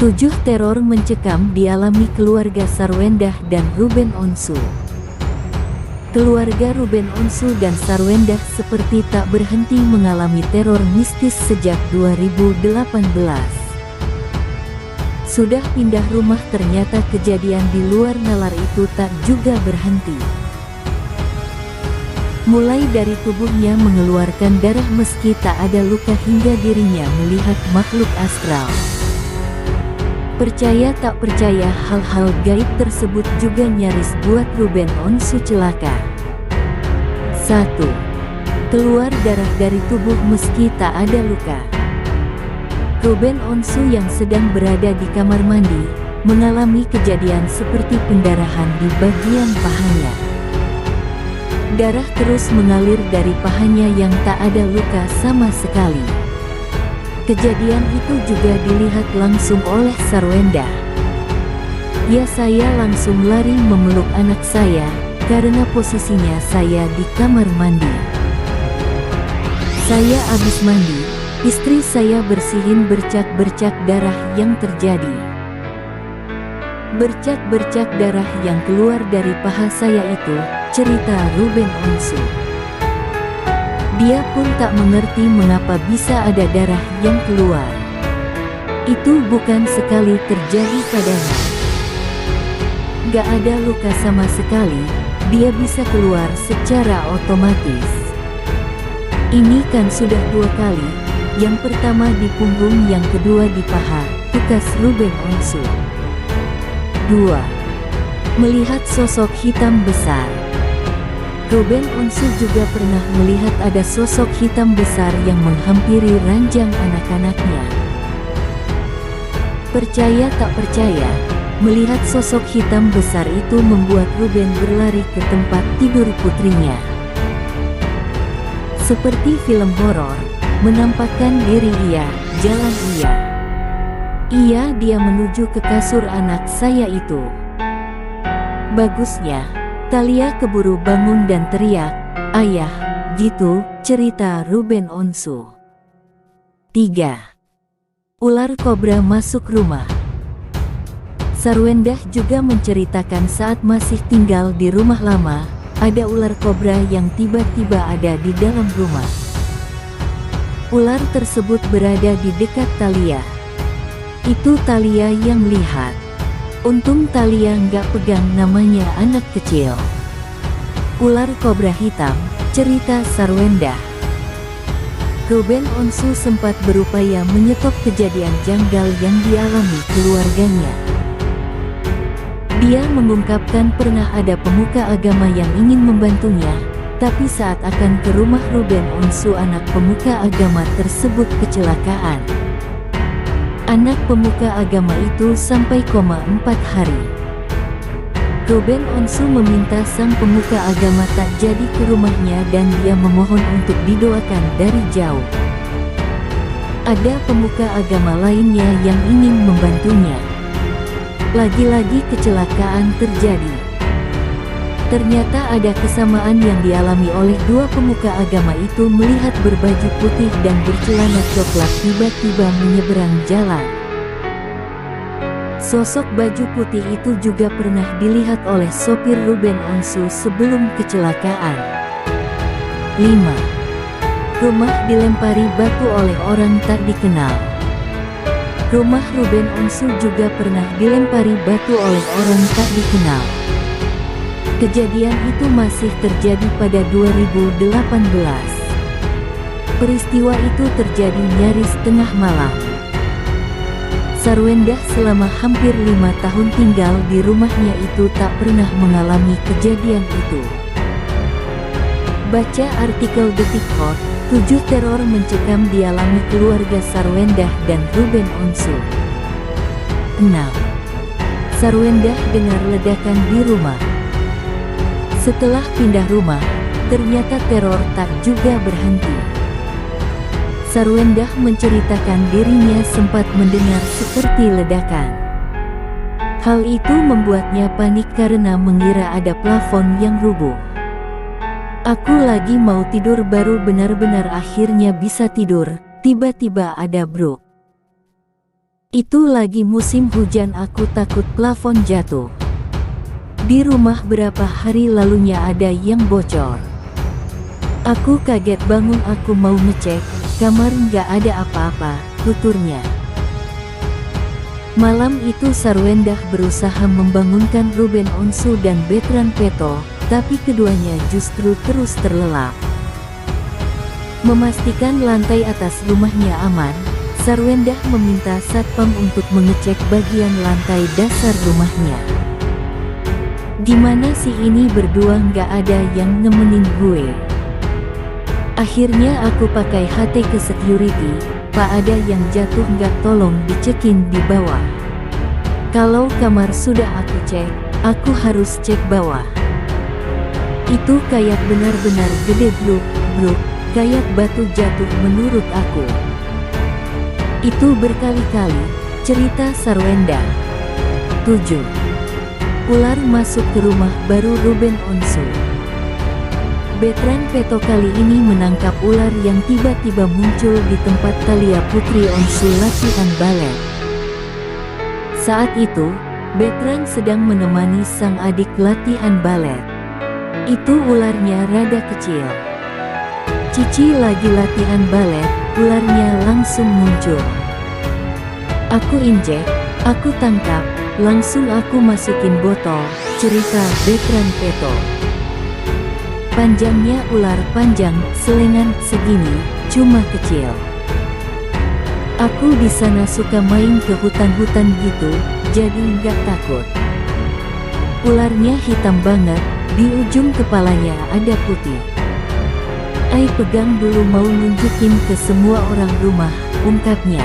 7 teror mencekam dialami keluarga Sarwendah dan Ruben Onsu. Keluarga Ruben Onsu dan Sarwendah seperti tak berhenti mengalami teror mistis sejak 2018. Sudah pindah rumah, ternyata kejadian di luar nalar itu tak juga berhenti. Mulai dari tubuhnya mengeluarkan darah meski tak ada luka hingga dirinya melihat makhluk astral. Percaya tak percaya, hal-hal gaib tersebut juga nyaris buat Ruben Onsu celaka. 1. Keluar darah dari tubuh meski tak ada luka. Ruben Onsu yang sedang berada di kamar mandi, mengalami kejadian seperti pendarahan di bagian pahanya. Darah terus mengalir dari pahanya yang tak ada luka sama sekali. Kejadian itu juga dilihat langsung oleh Sarwendah. Ya, saya langsung lari memeluk anak saya, karena posisinya saya di kamar mandi. Saya habis mandi, istri saya bersihin bercak-bercak darah yang terjadi. Bercak-bercak darah yang keluar dari paha saya itu, cerita Ruben Onsu. Dia pun tak mengerti mengapa bisa ada darah yang keluar. Itu bukan sekali terjadi padanya. Gak ada luka sama sekali, dia bisa keluar secara otomatis. Ini kan sudah 2 kali, yang pertama di punggung, yang kedua di paha, tukas Ruben Onsu. 2. Melihat sosok hitam besar. Ruben Onsu juga pernah melihat ada sosok hitam besar yang menghampiri ranjang anak-anaknya. Percaya tak percaya, melihat sosok hitam besar itu membuat Ruben berlari ke tempat tidur putrinya. Seperti film horor, menampakkan diri jalan dia menuju ke kasur anak saya itu. Bagusnya, Thalia keburu bangun dan teriak, "Ayah!" gitu, cerita Ruben Onsu. 3. Ular kobra masuk rumah. Sarwendah juga menceritakan saat masih tinggal di rumah lama, ada ular kobra yang tiba-tiba ada di dalam rumah. Ular tersebut berada di dekat Thalia. Itu Thalia yang lihat. Untung Thalia nggak pegang namanya anak kecil. Ular kobra hitam, cerita Sarwendah. Ruben Onsu sempat berupaya menyetop kejadian janggal yang dialami keluarganya. Dia mengungkapkan pernah ada pemuka agama yang ingin membantunya, tapi saat akan ke rumah Ruben Onsu, anak pemuka agama tersebut kecelakaan. Anak pemuka agama itu sampai koma 4 hari. Ruben Onsu meminta sang pemuka agama tak jadi ke rumahnya dan dia memohon untuk didoakan dari jauh. Ada pemuka agama lainnya yang ingin membantunya. Lagi-lagi kecelakaan terjadi. Ternyata ada kesamaan yang dialami oleh 2 pemuka agama itu, melihat berbaju putih dan bercelana coklat tiba-tiba menyeberang jalan. Sosok baju putih itu juga pernah dilihat oleh sopir Ruben Onsu sebelum kecelakaan. 5. Rumah dilempari batu oleh orang tak dikenal. Rumah Ruben Onsu juga pernah dilempari batu oleh orang tak dikenal. Kejadian itu masih terjadi pada 2018. Peristiwa itu terjadi nyaris tengah malam. Sarwendah selama hampir 5 tahun tinggal di rumahnya itu tak pernah mengalami kejadian itu. Baca artikel Detik.com, 7 teror mencekam dialami keluarga Sarwendah dan Ruben Onsu. 6. Sarwendah dengar ledakan di rumah. Setelah pindah rumah, ternyata teror tak juga berhenti. Sarwendah menceritakan dirinya sempat mendengar seperti ledakan. Hal itu membuatnya panik karena mengira ada plafon yang rubuh. "Aku lagi mau tidur, baru benar-benar akhirnya bisa tidur, tiba-tiba ada bruk. Itu lagi musim hujan, aku takut plafon jatuh. Di rumah berapa hari lalunya ada yang bocor. Aku kaget bangun, aku mau ngecek, kamar nggak ada apa-apa, tuturnya. Malam itu Sarwendah berusaha membangunkan Ruben Onsu dan Bertrand Peto, tapi keduanya justru terus terlelap. Memastikan lantai atas rumahnya aman, Sarwendah meminta satpam untuk mengecek bagian lantai dasar rumahnya. Di mana sih ini berdua, nggak ada yang nemenin gue. Akhirnya aku pakai HT ke security, Pak ada yang jatuh nggak, tolong dicekin di bawah. Kalau kamar sudah aku cek, aku harus cek bawah. Itu kayak benar-benar gede bluk, kayak batu jatuh menurut aku. Itu berkali-kali, cerita Sarwendah. 7. Ular masuk ke rumah baru Ruben Onsu. Bertrand Peto kali ini menangkap ular yang tiba-tiba muncul di tempat Thalia Putri Onsu latihan balet. Saat itu, Bertrand sedang menemani sang adik latihan balet. Itu ularnya rada kecil. Cici lagi latihan balet, ularnya langsung muncul. Aku injek, aku tangkap, langsung aku masukin botol, cerita Bertrand Peto. Panjangnya ular panjang, selengan segini, cuma kecil. Aku di sana suka main ke hutan-hutan gitu, jadi nggak takut. Ularnya hitam banget, di ujung kepalanya ada putih. Ai pegang dulu, mau nunjukin ke semua orang rumah, ungkapnya.